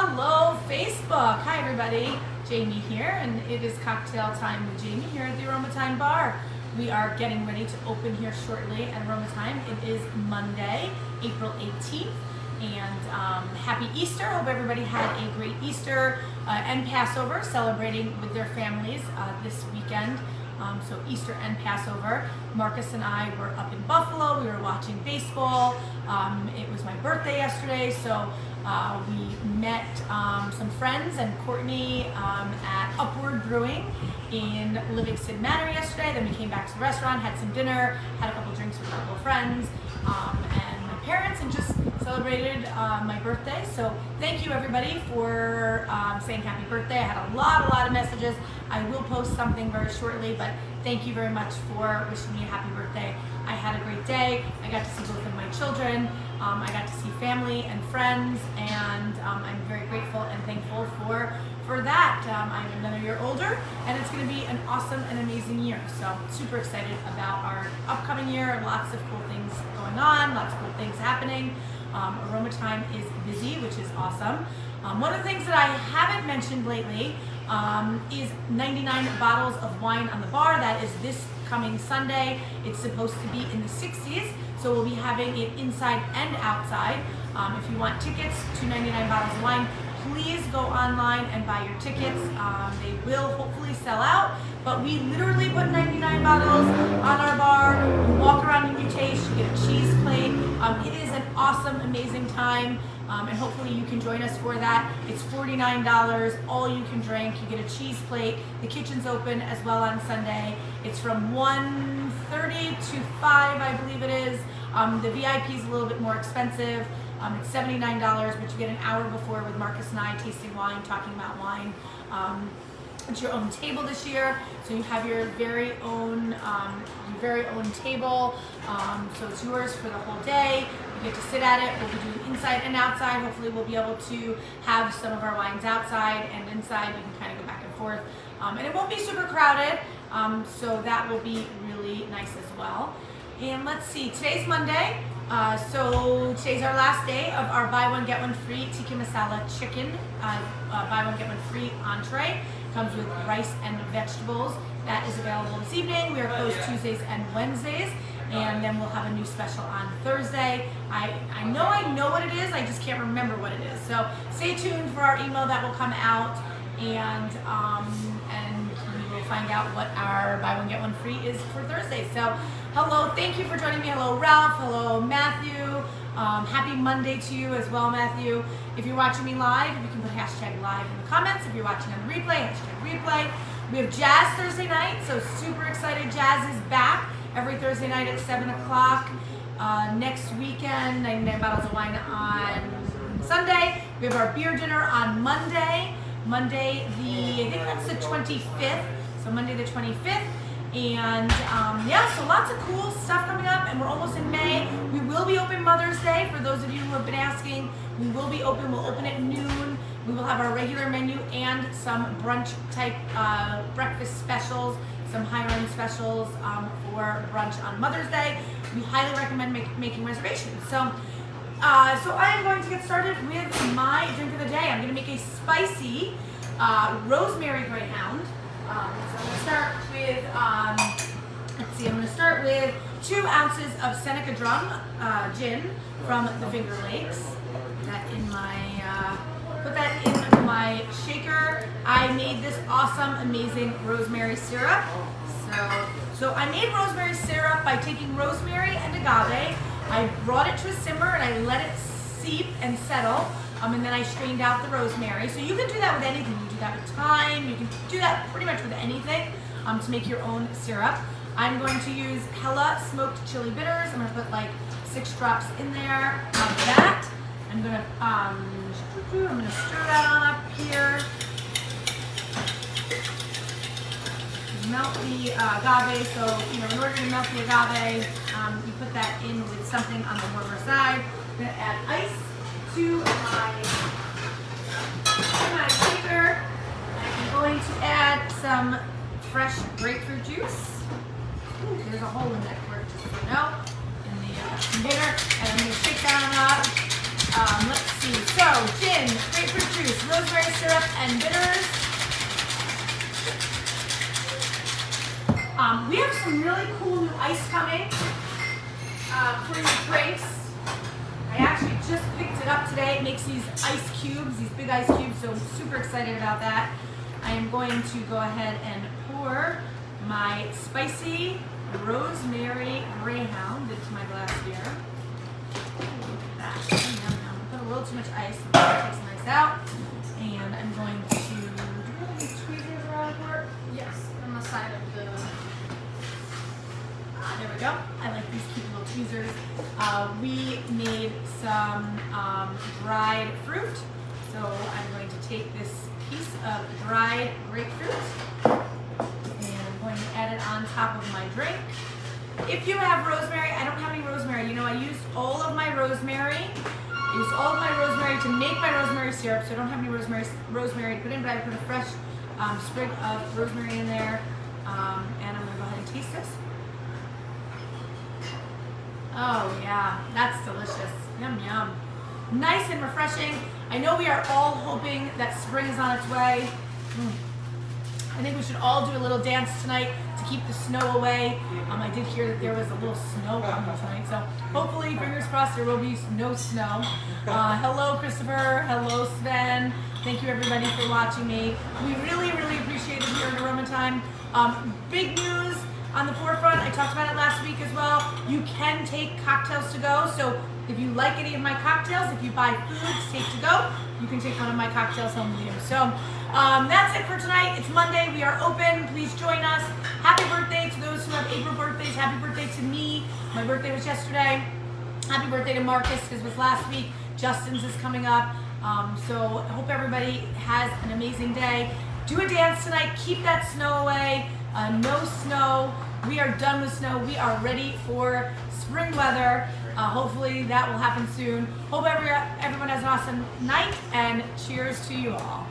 Hello, Facebook. Hi, everybody. Jamie here, and it is cocktail time with Jamie here at the Aroma Thyme bar. We are getting ready to open here shortly at Aroma Thyme. It is Monday, April 18th, and happy Easter. Hope everybody had a great Easter and Passover, celebrating with their families this weekend. So Easter and Passover. Marcus and I were up in Buffalo. We were watching baseball. It was my birthday yesterday, so we met some friends and Courtney at Upward Brewing in Livingston Manor yesterday. Then we came back to the restaurant, had some dinner, had a couple drinks with a couple of friends and my parents, and just celebrated my birthday. So thank you everybody for saying happy birthday. I had a lot of messages. I will post something very shortly, but thank you very much for wishing me a happy birthday. I had a great day. I got to see both of my children. I got to see family and friends, and I'm very grateful and thankful for that. I'm another year older, and it's going to be an awesome and amazing year. So super excited about our upcoming year. Lots of cool things going on, lots of cool things happening. Aroma Thyme is busy, which is awesome. One of the things that I haven't mentioned lately is 99 bottles of wine on the bar. That is this coming Sunday. It's supposed to be in the 60s, so we'll be having it inside and outside. If you want tickets to 99 bottles of wine, please go online and buy your tickets. They will hopefully sell out, but we literally put 99 bottles on our bar. You walk around in your taste, you get a cheese plate. It is an awesome, amazing time, and hopefully you can join us for that. It's $49, all you can drink. You get a cheese plate. The kitchen's open as well on Sunday. It's from 1:30 to 5, I believe it is. The VIP is a little bit more expensive. It's $79, but you get an hour before with Marcus and I tasting wine, talking about wine. It's your own table this year, so you have your very own table. So it's yours for the whole day. You get to sit at it. We'll be doing inside and outside. Hopefully we'll be able to have some of our wines outside and inside. You can kind of go back and forth. And it won't be super crowded, so that will be really nice as well. And let's see, today's Monday. So today's our last day of our buy one get one free tikka masala chicken. Buy one get one free entree. Comes with rice and vegetables. That is available this evening. We are closed Tuesdays and Wednesdays, and then we'll have a new special on Thursday. I know what it is. I just can't remember what it is. So stay tuned for our email that will come out, and we will find out what our buy one get one free is for Thursday. So hello, thank you for joining me. Hello Ralph, hello Matthew. Happy Monday to you as well, Matthew. If you're watching me live, you can put hashtag live in the comments. If you're watching on the replay, hashtag replay. We have Jazz Thursday night, so super excited. Jazz is back every Thursday night at 7 o'clock. Next weekend, 99 bottles of wine on Sunday. We have our beer dinner on Monday. I think that's the 25th. So Monday the 25th. And yeah, so lots of cool stuff coming up, and we're almost in May. We will be open Mother's Day, for those of you who have been asking. We will be open. We'll open at noon. We will have our regular menu and some brunch type breakfast specials, some high-end specials for brunch on Mother's Day. We highly recommend making reservations. So I am going to get started with my drink of the day. I'm going to make a spicy Rosemary Greyhound. So I'm going to start with, I'm going to start with 2 ounces of Seneca Drum gin from the Finger Lakes. Put that in my shaker. I made this awesome, amazing rosemary syrup. So I made rosemary syrup by taking rosemary and agave. I brought it to a simmer and I let it seep and settle. And then I strained out the rosemary. So you can do that with anything. You can do that with thyme. You can do that pretty much with anything to make your own syrup. I'm going to use Hella smoked chili bitters. I'm going to put like 6 drops in there of that. I'm going to stir that on up here. Melt the agave. So in order to melt the agave, you put that in with something on the warmer side. I'm going to add ice to my shaker. I'm going to add some fresh grapefruit juice. Ooh, there's a hole in that cord, just so you know, in the container. And I'm going to shake that up. Let's see. So, gin, grapefruit juice, rosemary syrup and bitters. We have some really cool new ice coming for your drinks. I actually just picked it up today. It makes these ice cubes, these big ice cubes, so I'm super excited about that. I am going to go ahead and pour my spicy Rosemary Greyhound into my glass here. Look at that. I put a little too much ice, so it takes nice out. And I'm going to, do you have any tweezers around here? Yes, on the side of the... There we go. I like these cute little tweezers. We made some dried fruit. So I'm going to take this piece of dried grapefruit and I'm going to add it on top of my drink. If you have rosemary, I don't have any rosemary. You know, I used all of my rosemary. I used all of my rosemary to make my rosemary syrup, so I don't have any rosemary to put in, but I put a fresh sprig of rosemary in there. And I'm going to go ahead and taste this. Oh yeah, that's delicious. Yum, yum. Nice and refreshing. I know we are all hoping that spring is on its way. I think we should all do a little dance tonight to keep the snow away. I did hear that there was a little snow coming tonight, so hopefully, fingers crossed, there will be no snow. Hello, Christopher. Hello, Sven. Thank you, everybody, for watching me. We really, really appreciate it here at Aroma Thyme. Big news on the forefront. I talked about it last week as well. You can take cocktails to go, so if you like any of my cocktails, if you buy food to take to go, you can take one of my cocktails home with you. So that's it for tonight. It's Monday. We are open. Please join us. Happy birthday to those who have April birthdays. Happy birthday to me. My birthday was yesterday. Happy birthday to Marcus. His was last week. Justin's is coming up. So I hope everybody has an amazing day. Do a dance tonight. Keep that snow away. No snow. We are done with snow. We are ready for spring weather. Hopefully that will happen soon. Hope everyone has an awesome night, and cheers to you all.